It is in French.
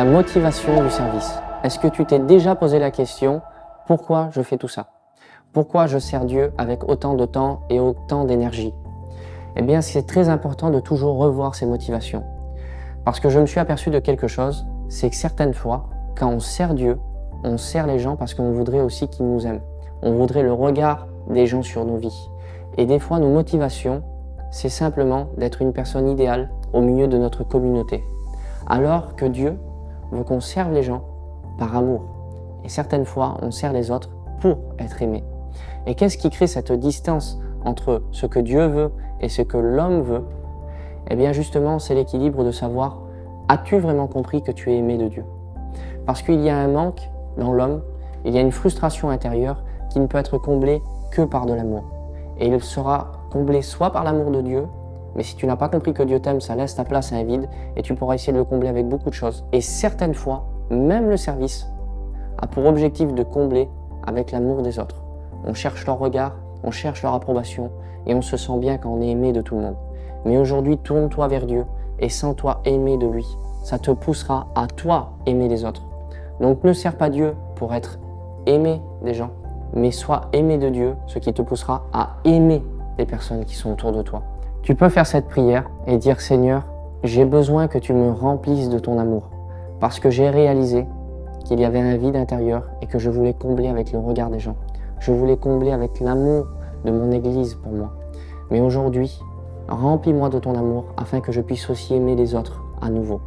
la motivation du service. Est-ce que tu t'es déjà posé la question, pourquoi je fais tout ça? Pourquoi je sers Dieu avec autant de temps et autant d'énergie? Eh bien, c'est très important de toujours revoir ses motivations. Parce que je me suis aperçu de quelque chose, c'est que certaines fois, quand on sert Dieu, on sert les gens parce qu'on voudrait aussi qu'ils nous aiment. On voudrait le regard des gens sur nos vies. Et des fois, nos motivations, c'est simplement d'être une personne idéale au milieu de notre communauté. Alors que Dieu veut qu'on serve les gens par amour. Et certaines fois, on sert les autres pour être aimé. Et qu'est-ce qui crée cette distance entre ce que Dieu veut et ce que l'homme veut? Eh bien justement, c'est l'équilibre de savoir, as-tu vraiment compris que tu es aimé de Dieu? Parce qu'il y a un manque dans l'homme, il y a une frustration intérieure qui ne peut être comblée que par de l'amour. Et il sera comblé soit par l'amour de Dieu, mais si tu n'as pas compris que Dieu t'aime, ça laisse ta place à un vide et tu pourras essayer de le combler avec beaucoup de choses. Et certaines fois, même le service a pour objectif de combler avec l'amour des autres. On cherche leur regard, on cherche leur approbation et on se sent bien quand on est aimé de tout le monde. Mais aujourd'hui, tourne-toi vers Dieu et sens-toi aimé de lui. Ça te poussera à toi aimer les autres. Donc ne sers pas Dieu pour être aimé des gens, mais sois aimé de Dieu, ce qui te poussera à aimer les personnes qui sont autour de toi. Tu peux faire cette prière et dire « Seigneur, j'ai besoin que tu me remplisses de ton amour, parce que j'ai réalisé qu'il y avait un vide intérieur et que je voulais combler avec le regard des gens. Je voulais combler avec l'amour de mon Église pour moi. Mais aujourd'hui, remplis-moi de ton amour afin que je puisse aussi aimer les autres à nouveau.